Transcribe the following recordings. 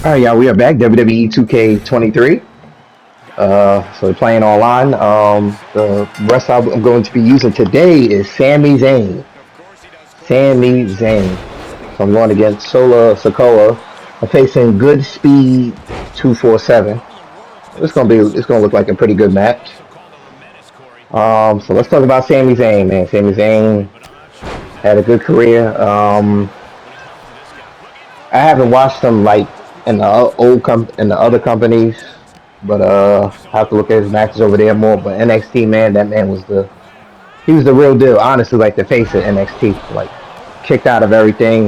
All right, y'all, we are back. WWE 2K23. So we're playing online. The wrestler I'm going to be using today is Sami Zayn. Sami Zayn. So I'm going against Sokoa. I'm facing Good Speed 247. It's gonna look like a pretty good match. So let's talk about Sami Zayn, man. Sami Zayn had a good career. I haven't watched him like in the in the other companies, but I have to look at his matches over there more. But NXT, man, that man was he was the real deal. Honestly, like the face of NXT, like kicked out of everything.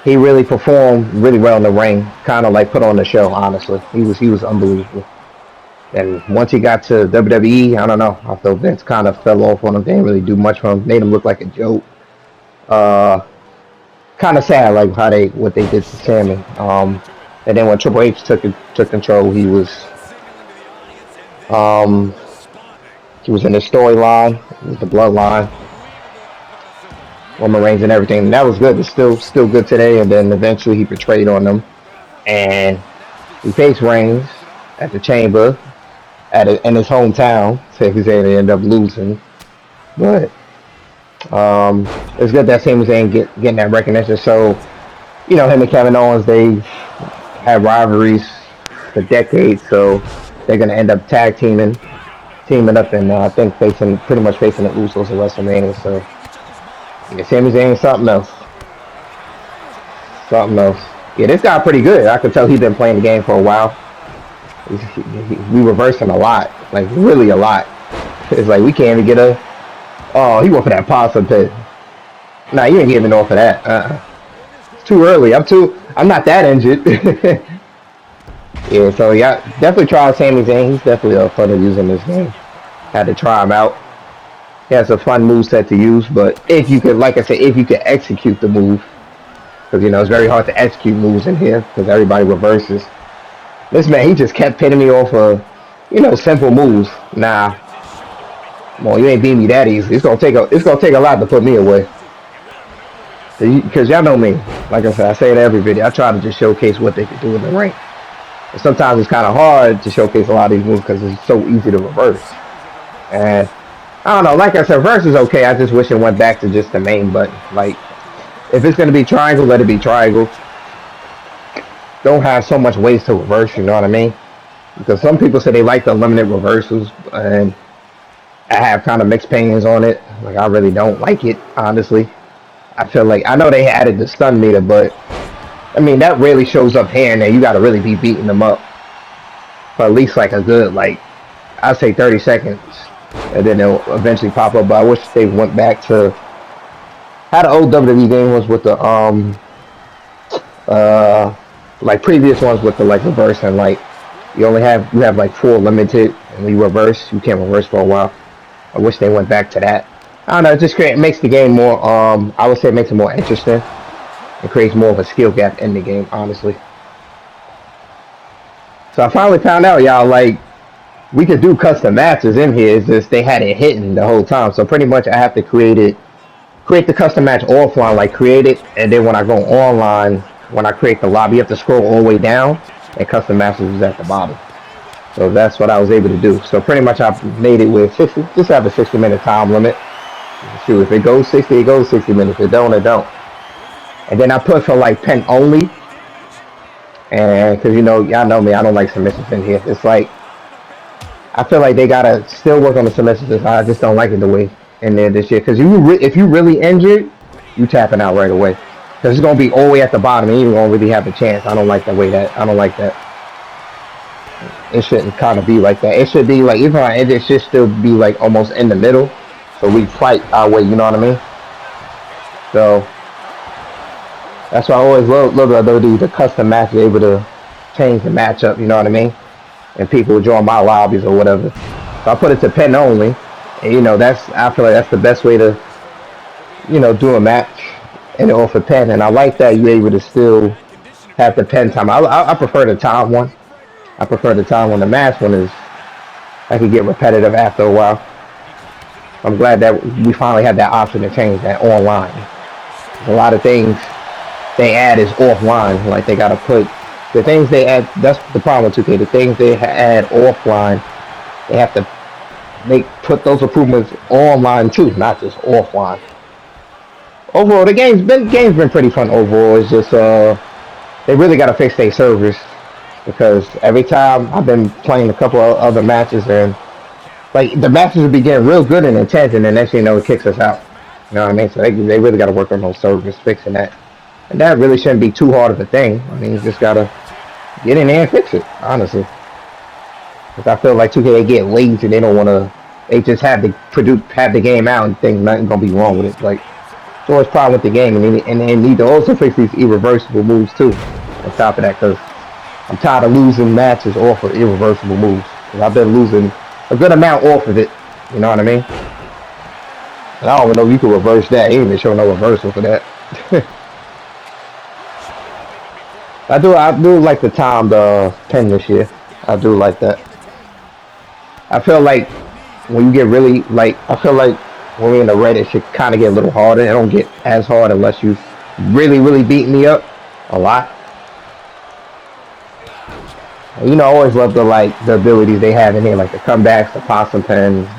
He really performed really well in the ring, kind of like put on the show. Honestly, he was unbelievable. And once he got to WWE, I don't know. I feel Vince kind of fell off on him. They didn't really do much for him. Made him look like a joke. Uh, Kind of sad, like what they did to Sammy. And then when Triple H took control, um, he was in the storyline, with the bloodline, Roman Reigns and everything. And that was good. It's still good today. And then eventually he betrayed on them, and he faced Reigns at the Chamber in his hometown. So he ended up losing, but it's good that Sami Zayn getting that recognition. So, him and Kevin Owens, they had rivalries for decades, so they're gonna end up teaming up, and I think pretty much facing the Usos at WrestleMania. So, yeah, Sami Zayn, something else. Yeah, this guy pretty good. I could tell he's been playing the game for a while. We reversing a lot, like really a lot. It's like we can't even get a. Oh, he went for that pasta pit. Nah, you ain't getting off of that. It's too early. I'm not that injured. Yeah, so yeah, definitely try Sami Zayn. He's definitely fun to use in this game. Had to try him out. He has a fun move set to use, but if you could, like I said, if you could execute the move, because it's very hard to execute moves in here because everybody reverses. This man, he just kept pitting me off of, simple moves. Nah. Well, you ain't beat me that easy. It's gonna take a lot to put me away. Because y'all know me. Like I said, I say it every video. I try to just showcase what they can do in the ring. And sometimes it's kind of hard to showcase a lot of these moves because it's so easy to reverse. And I don't know. Like I said, reverse is okay. I just wish it went back to just the main button. Like, if it's gonna be triangle, let it be triangle. Don't have so much ways to reverse. You know what I mean? Because some people say they like the limited reversals, and I have kind of mixed opinions on it. Like, I really don't like it, honestly. I feel like, I know they added the stun meter, but I mean, that really shows up here and there. You got to really be beating them up for at least like a good, like, I'd say 30 seconds. And then they'll eventually pop up. But I wish they went back to how the old WWE game was with the, like previous ones with the, like, reverse. And, like, you have like 4 limited, and you reverse. You can't reverse for a while. I wish they went back to that. I don't know, it just makes the game more, I would say it makes it more interesting. It creates more of a skill gap in the game, honestly. So I finally found out, y'all, like, we could do custom matches in here. It's just they had it hidden the whole time. So pretty much I have to create the custom match offline, like create it, and then when I go online, when I create the lobby, you have to scroll all the way down, and custom matches is at the bottom. So that's what I was able to do. So pretty much I made it with 60, just have a 60-minute time limit. Shoot, if it goes 60, it goes 60 minutes. If it don't, it don't. And then I put for like pen only. And because y'all know me, I don't like submissions in here. It's like, I feel like they gotta still work on the submissions. I just don't like it the way in there this year. Because if you really injured, you tapping out right away. Because it's gonna be all the way at the bottom, and you don't really have a chance. I don't like that. It shouldn't kind of be like that. It should be like, even if I end it should still be like almost in the middle, so we fight our way. You know what I mean? So that's why I always love the ability to custom match, be able to change the matchup. You know what I mean? And people join my lobbies or whatever. So I put it to pen only, and I feel like that's the best way to do a match and off a pen. And I like that you're able to still have the pen time. I prefer the time one. I prefer the time when the match one is, I can get repetitive after a while. I'm glad that we finally had that option to change that online. A lot of things they add is offline. Like they gotta put the things they add. That's the problem with 2K. The things they add offline, they have to put those improvements online too, not just offline. Overall, the game's been pretty fun. Overall, it's just they really gotta fix their servers because every time I've been playing a couple of other matches and like the matches will be getting real good and intense, and then next thing you know, it kicks us out. You know what I mean? So they really got to work on those servers, fixing that. And that really shouldn't be too hard of a thing. I mean, you just gotta get in there and fix it, honestly. Because I feel like 2K they get lazy, they don't want to. They just have the game out and think nothing gonna be wrong with it. Like it's always a problem with the game, and they need to also fix these irreversible moves too. On top of that, because I'm tired of losing matches off of irreversible moves. Because I've been losing a good amount off of it. You know what I mean? And I don't even know if you can reverse that. He ain't even show no reversal for that. I do like the timed pin this year. I do like that. I feel like when you get really like I feel like when we're in the red it should kinda get a little harder. It don't get as hard unless you really beat me up a lot. You know, I always love the abilities they have in here, like the comebacks, the possum pins,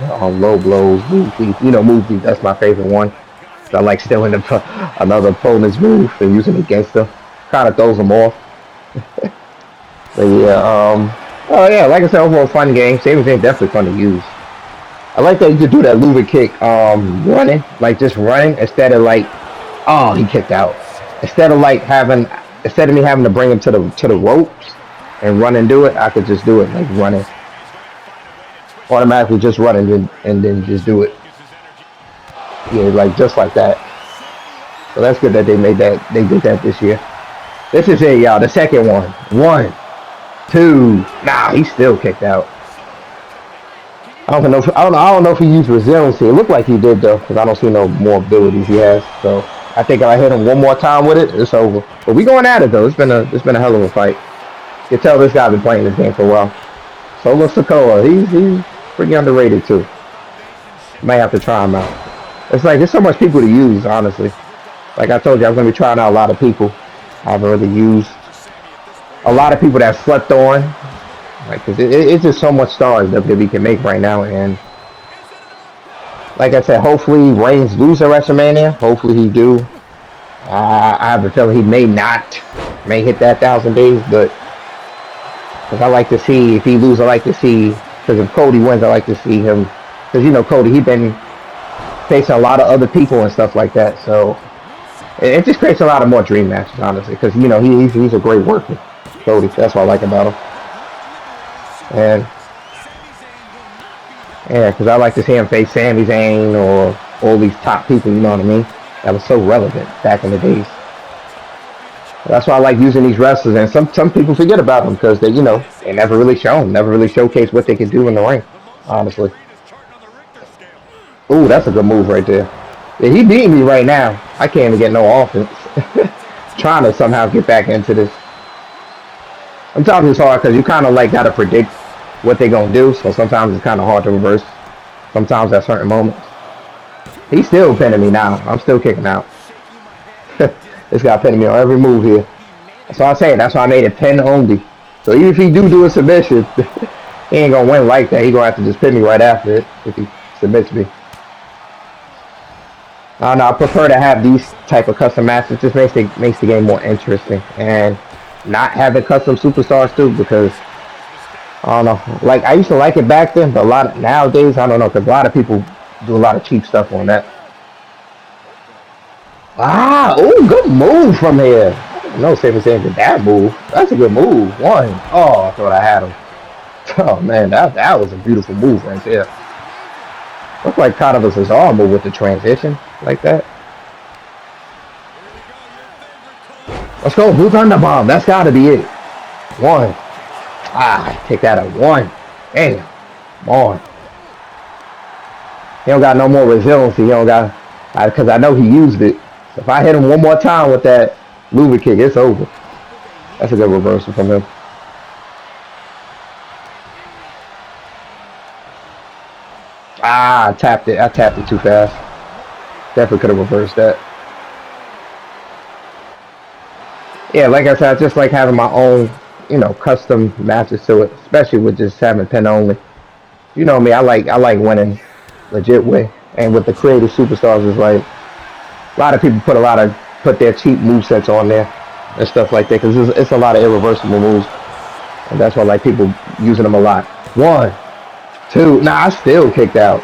low blows, move beat. You know, move beat. That's my favorite one. So I like stealing another opponent's move and using it against them. Kind of throws them off. But yeah, oh yeah, like I said, overall fun game. Sami Zayn definitely fun to use. I like that you could do that louver kick, running, like just running instead of like, oh, he kicked out. Instead of me having to bring him to the ropes and run and do it, I could just do it like running, automatically just running and then just do it. Yeah, like just like that. So that's good that they did that this year. This is it, y'all. The second one. 1, 2. Nah, he's still kicked out. I don't know if he used resiliency. It looked like he did though, because I don't see no more abilities he has. So I think if I hit him one more time with it, it's over. But we going at it though. It's been a hell of a fight. You can tell this guy's been playing this game for a while. Solo Sokoa, he's pretty underrated too. Might have to try him out. It's like there's so much people to use, honestly. Like I told you, I'm gonna be trying out a lot of people. I haven't really used a lot of people that slept on. Like, cause it's just so much stars WWE can make right now, and like I said, hopefully Reigns lose at WrestleMania. Hopefully he do. I have a feeling he may hit that 1,000 days, but because I like to see if he loses, I like to see because if Cody wins, I like to see him because you know Cody, he been facing a lot of other people and stuff like that, so it just creates a lot of more dream matches, honestly, because you know he's a great worker, Cody. That's what I like about him. And yeah, because I like to see him face Sami Zayn or all these top people, you know what I mean? That was so relevant back in the days. That's why I like using these wrestlers, and some people forget about them because they, you know, they never really showcase what they can do in the ring, honestly. Ooh, that's a good move right there. Yeah, he beat me right now. I can't even get no offense. Trying to somehow get back into this. Sometimes it's hard because you kind of like got to predict what they're going to do. So sometimes it's kind of hard to reverse. Sometimes at certain moments. He's still pinning me now. I'm still kicking out. This guy pinning me on every move here. That's what I'm saying. That's why I made it pin only. So even if he do a submission, he ain't going to win like that. He going to have to just pin me right after it if he submits me. I don't know. I prefer to have these type of custom matches. It just makes the game more interesting. And not having custom superstars too, because I don't know. Like I used to like it back then, but nowadays I don't know, because a lot of people do a lot of cheap stuff on that. Oh, good move from here. No, Sami Zayn did that move. That's a good move. One. Oh, I thought I had him. Oh man, that was a beautiful move right there. Looks like kind of a Cesaro move with the transition like that. Let's go, Blue Thunder Bomb. That's got to be it. 1. Take that at 1. Damn. Come on. He don't got no more resiliency. He don't got, because I know he used it. So if I hit him one more time with that louver kick, it's over. That's a good reversal from him. I tapped it. I tapped it too fast. Definitely could have reversed that. Yeah, like I said, I just like having my own, custom matches to it, especially with just having pin only. You know me, I like winning legit way. And with the creative superstars, is like a lot of people put their cheap move sets on there and stuff like that because it's a lot of irreversible moves, and that's why I like people using them a lot. One, two. Nah, I still kicked out.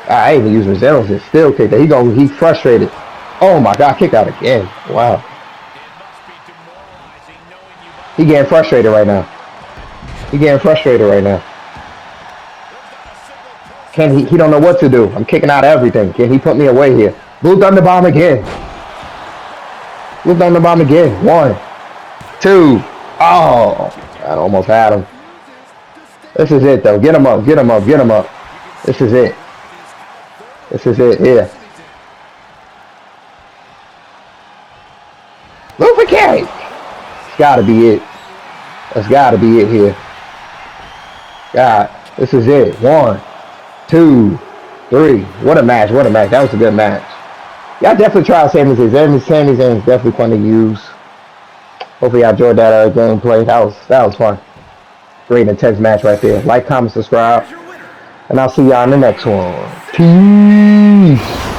I ain't even using zeros. It still kicked out. He frustrated. Oh my god, kicked out again. Wow. He getting frustrated right now. He getting frustrated right now. Can he don't know what to do. I'm kicking out everything. Can he put me away here? Blue Thunder Bomb again. Blue Thunder Bomb again. One, two. Oh, I almost had him. This is it though. Get him up. Get him up. Get him up. This is it. This is it. Here. Lufa K. It's gotta be it. That's gotta be it here. God, this is it. One, two, three. What a match. What a match. That was a good match. Y'all definitely try Sami Zayn. Sami Zayn is definitely fun to use. Hopefully y'all enjoyed that gameplay. That was fun. Great intense match right there. Like, comment, subscribe. And I'll see y'all in the next one. Peace.